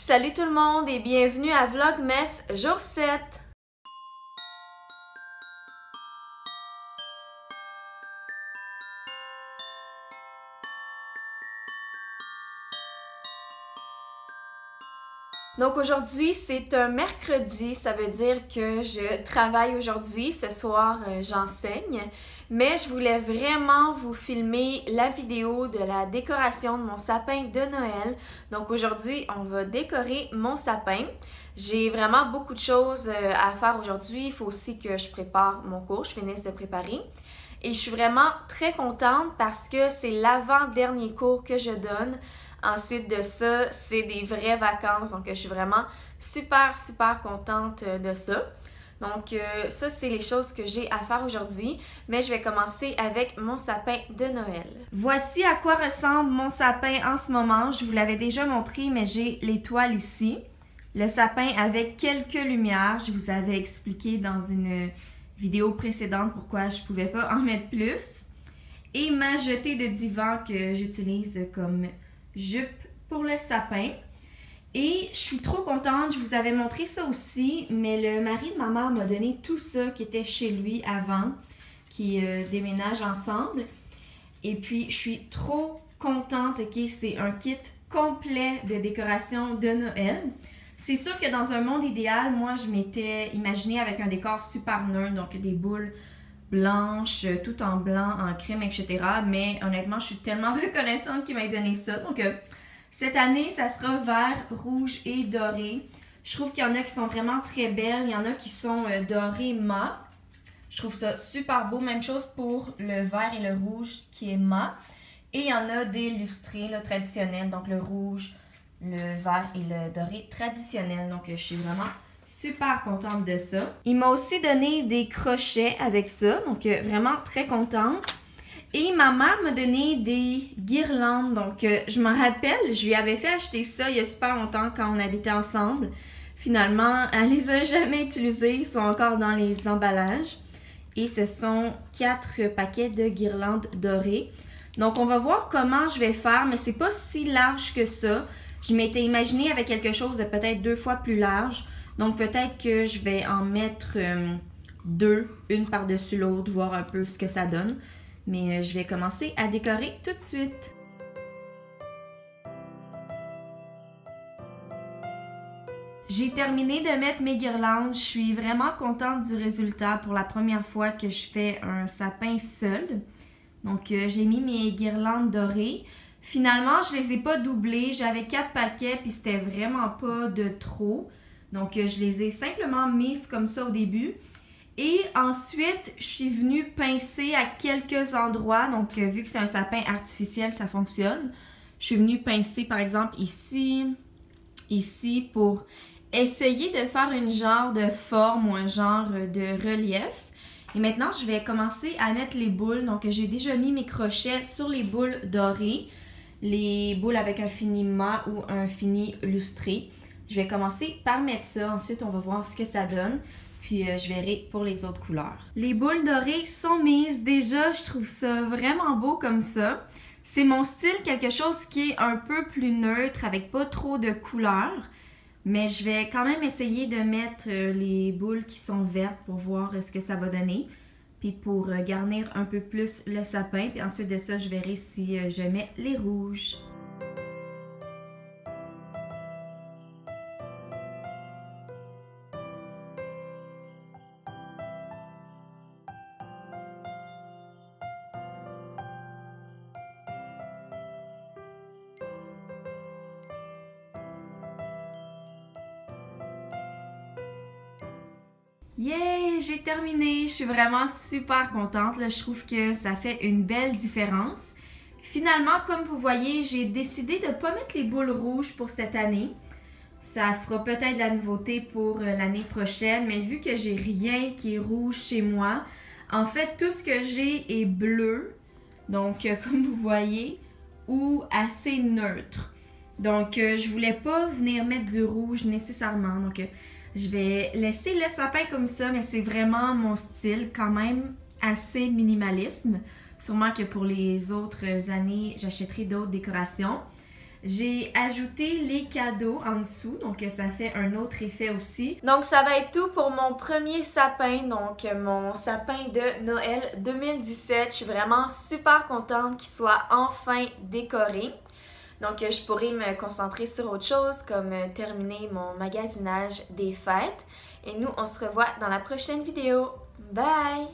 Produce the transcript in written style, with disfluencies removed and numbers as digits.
Salut tout le monde et bienvenue à Vlogmas jour 7. Donc aujourd'hui, c'est un mercredi, ça veut dire que je travaille aujourd'hui. Ce soir, j'enseigne, mais je voulais vraiment vous filmer la vidéo de la décoration de mon sapin de Noël. Donc aujourd'hui, on va décorer mon sapin. J'ai vraiment beaucoup de choses à faire aujourd'hui. Il faut aussi que je prépare mon cours, je finisse de préparer. Et je suis vraiment très contente parce que c'est l'avant-dernier cours que je donne. Ensuite de ça, c'est des vraies vacances, donc je suis vraiment super contente de ça. Donc ça, c'est les choses que j'ai à faire aujourd'hui, mais je vais commencer avec mon sapin de Noël. Voici à quoi ressemble mon sapin en ce moment. Je vous l'avais déjà montré, mais j'ai l'étoile ici. Le sapin avec quelques lumières. Je vous avais expliqué dans une vidéo précédente pourquoi je ne pouvais pas en mettre plus. Et ma jetée de divan que j'utilise comme jupe pour le sapin. Et je suis trop contente, je vous avais montré ça aussi, mais le mari de ma mère m'a donné tout ça qui était chez lui avant, qui déménage ensemble. Et puis je suis trop contente, ok, c'est un kit complet de décoration de Noël. C'est sûr que dans un monde idéal, moi je m'étais imaginée avec un décor super neutre, donc des boules blanche, tout en blanc, en crème, etc. Mais honnêtement, je suis tellement reconnaissante qu'il m'ait donné ça. Donc, cette année, ça sera vert, rouge et doré. Je trouve qu'il y en a qui sont vraiment très belles. Il y en a qui sont dorées mat. Je trouve ça super beau. Même chose pour le vert et le rouge qui est mat. Et il y en a des lustrés là, traditionnels. Donc, le rouge, le vert et le doré traditionnel. Donc, je suis vraiment super contente de ça. Il m'a aussi donné des crochets avec ça, donc vraiment très contente. Et ma mère m'a donné des guirlandes, donc je m'en rappelle, je lui avais fait acheter ça il y a super longtemps quand on habitait ensemble. Finalement, elle les a jamais utilisés, ils sont encore dans les emballages. Et ce sont 4 paquets de guirlandes dorées. Donc on va voir comment je vais faire, mais c'est pas si large que ça. Je m'étais imaginée avec quelque chose de peut-être 2 fois plus large. Donc peut-être que je vais en mettre 2, une par-dessus l'autre, voir un peu ce que ça donne. Mais je vais commencer à décorer tout de suite. J'ai terminé de mettre mes guirlandes. Je suis vraiment contente du résultat pour la première fois que je fais un sapin seul. Donc j'ai mis mes guirlandes dorées. Finalement, je les ai pas doublées. J'avais 4 paquets puis c'était vraiment pas de trop. Donc, je les ai simplement mises comme ça au début. Et ensuite, je suis venue pincer à quelques endroits. Donc, vu que c'est un sapin artificiel, ça fonctionne. Je suis venue pincer, par exemple, ici, ici, pour essayer de faire une genre de forme ou un genre de relief. Et maintenant, je vais commencer à mettre les boules. Donc, j'ai déjà mis mes crochets sur les boules dorées. Les boules avec un fini mat ou un fini lustré. Je vais commencer par mettre ça, ensuite on va voir ce que ça donne, puis je verrai pour les autres couleurs. Les boules dorées sont mises, déjà je trouve ça vraiment beau comme ça. C'est mon style, quelque chose qui est un peu plus neutre, avec pas trop de couleurs, mais je vais quand même essayer de mettre les boules qui sont vertes pour voir ce que ça va donner, puis pour garnir un peu plus le sapin, puis ensuite de ça je verrai si je mets les rouges. Yeah! J'ai terminé! Je suis vraiment super contente. Là, je trouve que ça fait une belle différence. Finalement, comme vous voyez, j'ai décidé de ne pas mettre les boules rouges pour cette année. Ça fera peut-être de la nouveauté pour l'année prochaine, mais vu que j'ai rien qui est rouge chez moi, en fait, tout ce que j'ai est bleu. Donc, comme vous voyez, ou assez neutre. Donc, je voulais pas venir mettre du rouge nécessairement. Donc, je vais laisser le sapin comme ça, mais c'est vraiment mon style, quand même assez minimalisme. Sûrement que pour les autres années, j'achèterai d'autres décorations. J'ai ajouté les cadeaux en dessous, donc ça fait un autre effet aussi. Donc ça va être tout pour mon premier sapin, donc mon sapin de Noël 2017. Je suis vraiment super contente qu'il soit enfin décoré. Donc je pourrai me concentrer sur autre chose comme terminer mon magasinage des fêtes. Et nous, on se revoit dans la prochaine vidéo. Bye!